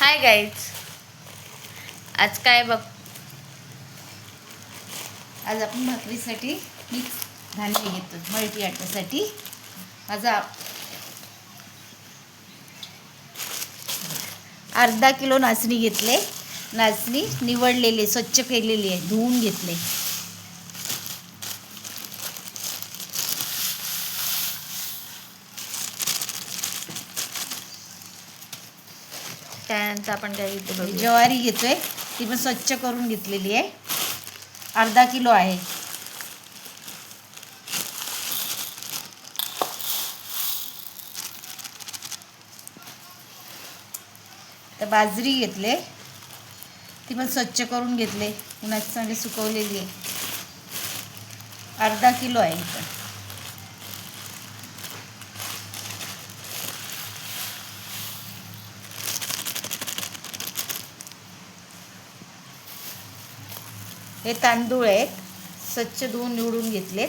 Hi guys. आज काय बघ, आज आपण भाकरीसाठी मिक्स धान्य घेतो मल्टी आट्यासाठी. माझा अर्धा किलो नाचणी घेतले. नाचणी निवडलेली, स्वच्छ केलेली आहे, धुवून घेतले. त्यानंतर आपण काय घेतो, ज्वारी घेतोय, ती पण स्वच्छ करून घेतलेली आहे, अर्धा किलो आहे. तर बाजरी घेतले, ती पण स्वच्छ करून घेतले, उन्हात चांगली सुकवलेली आहे, अर्धा किलो आहे इथं. हे तांदूळ आहेत, स्वच्छ धुवून निवडून घेतले.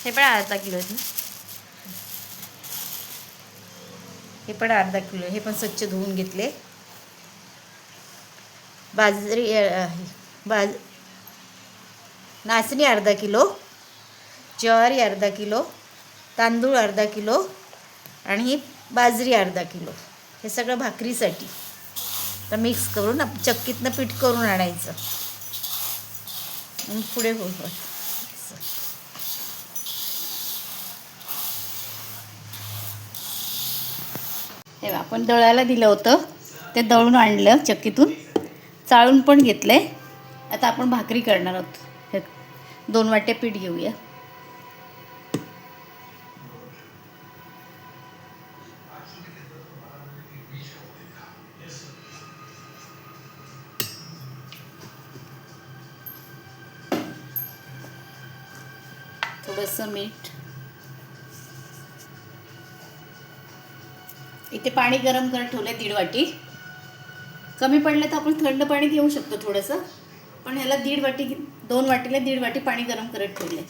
हे पण अर्धा किलो आहेत ना, हे पण अर्धा किलो, हे पण स्वच्छ धुवून घेतले. बाजरी नाचणी अर्धा किलो, ज्वारी अर्धा किलो, तांदूळ अर्धा किलो आणि ही बाजरी अर्धा किलो. हे सगळं भाकरीसाठी. तर मिक्स करून चक्कीतनं पीठ करून आणायचं आणि पुढे हे आपण दळायला दिलं होतं, ते दळून आणलं चक्कीतून, चाळून पण घेतले. आता आपण भाकरी करणार आहोत. हे 2 वाट्या पीठ घेऊया. थोडंसं मीठ. इथे पाणी गरम करत ठेवलं 1.5 वाटी. कमी पडलं तर आपण थंड पाणी घेऊ शकतो थोडंसं, पण ह्याला 1.5 वाटी, 2 वाटीला 1.5 वाटी पाणी गरम करत ठेवले.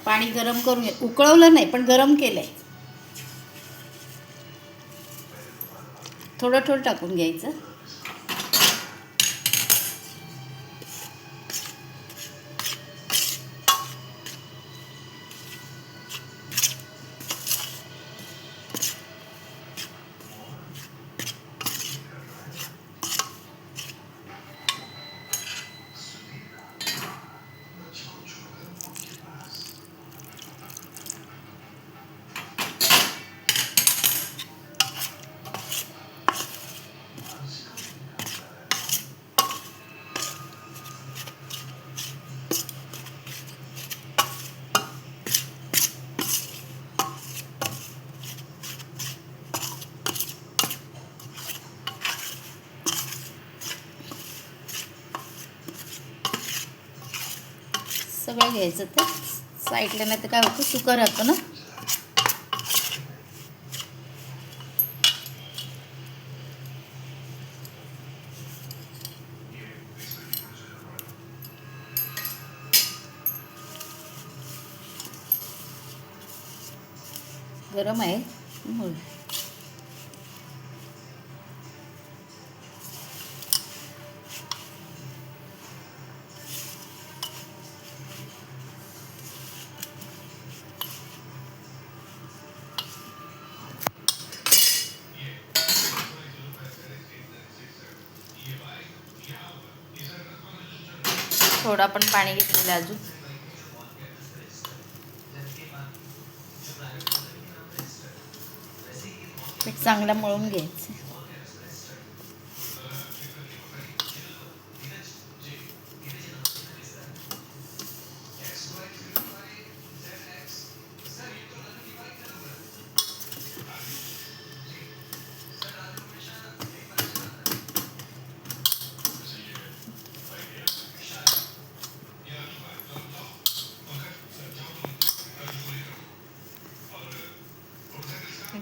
पाणी गरम करून उकळवलं नाही, पण गरम केलंय. थोडं थोडं टाकून घ्यायचं. सगळं घ्यायचं, तर साईडला, नाही तर काय होतं, सुकं राहतं ना. गरम आहे. थोडं आपण पाणी घेतलेलं अजून. पीठ चांगलं मळून घ्यायचं.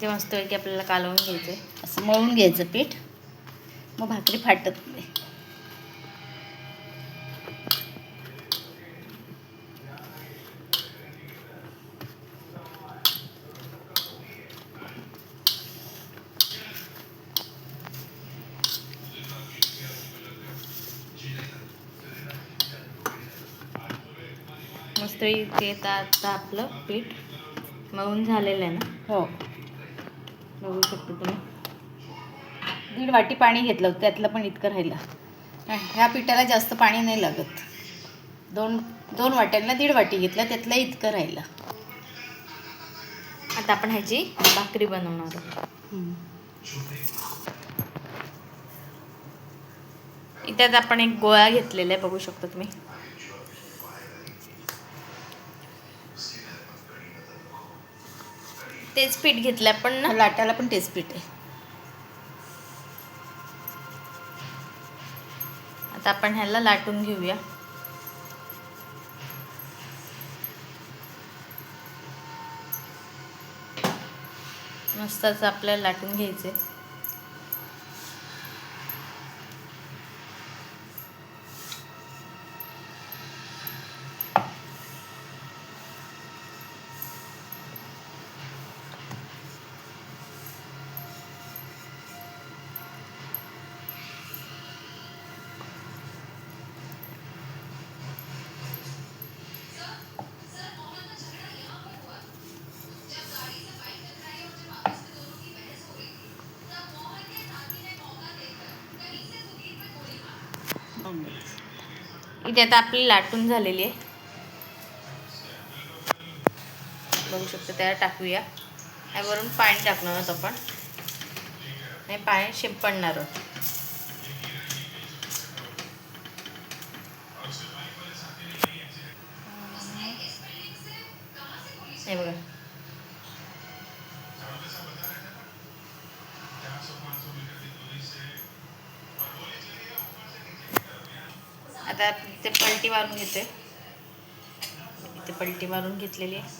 ते मस्तपैकी आपल्याला कालवून घ्यायचं आहे. असं मळून घ्यायचं पीठ, मग भाकरी फाटत नाही. मस्त इथे आता आपलं पीठ मळून झालेलं आहे ना. हो, बघू शकतो तुम्ही. 1.5 वाटी पाणी घेतलं होतं, त्यातलं पण इतकं राहिलं. ह्या पिठाला जास्त पाणी नाही लागत. 2 वाट्यांना 1.5 वाटी घेतलं, त्यातलं इतकं राहिलं. आता आपण ह्याची भाकरी बनवणार आहोत. इथे आपण एक गोळा घेतलेला आहे, बघू शकता तुम्ही. तेच पीठ घेतलं पण ना, लाटायला पण तेच पीठ आहे. आता आपण ह्याला लाटून घेऊया. मस्तच आपल्याला लाटून घ्यायचे. इथे आता आपली लाटून झालेली आहे, बघू शकतो. त्याला टाकूया. यावरून पाणी टाकणार आहोत आपण, आणि पाणी शिंपडणार आहोत. हे बघा, आता ते पलटी मारून घेते. इथे पलटी मारून घेतलेली आहे.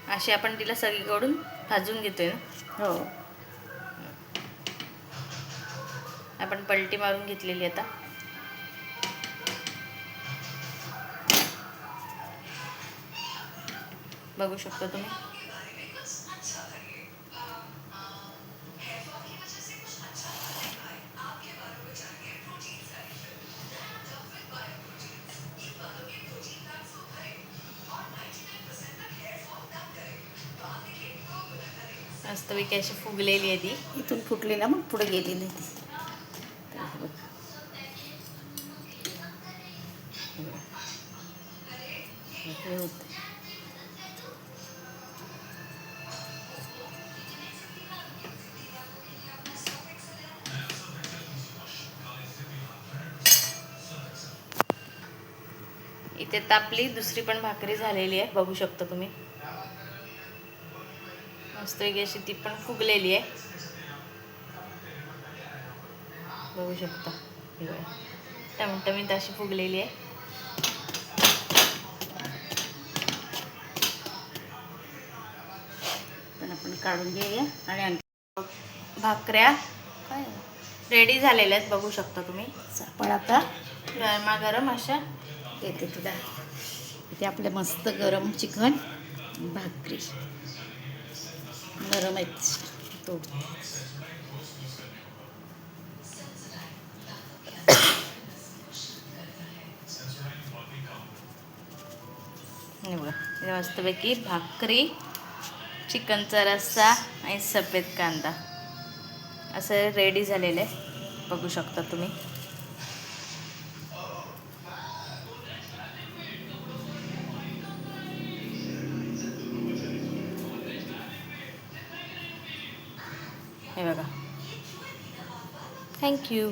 अशी आपण तिला सगळीकडून भाजून घेतोय ना. हो, आपण पलटी मारून घेतलेली आता. बघू शकता तुम्ही. मस्तपैकी अशी फुगलेली आहे ती. इथून फुटली ना, मग पुढे गेलेली आहे ती. इथे तर आपली दुसरी पण भाकरी झालेली आहे, बघू शकता तुम्ही. मस्त अशी ती पण फुगलेली आहे, बघू शकता. टमटमीत अशी फुगलेली आहे. पण आपण काढून घेऊया. आणि भाकऱ्या काय रेडी झालेल्या आहेत, बघू शकता तुम्ही. पण आता गरमागरम अशा येते तुला. इथे आपले मस्त गरम चिकन भाकरी नरम आहेत. तोडते बघा, मस्तपैकी भाकरी, चिकनचा रस्सा आणि सफेद कांदा असं रेडी झालेलं आहे, बघू शकता तुम्ही. हे बघा. थँक्यू.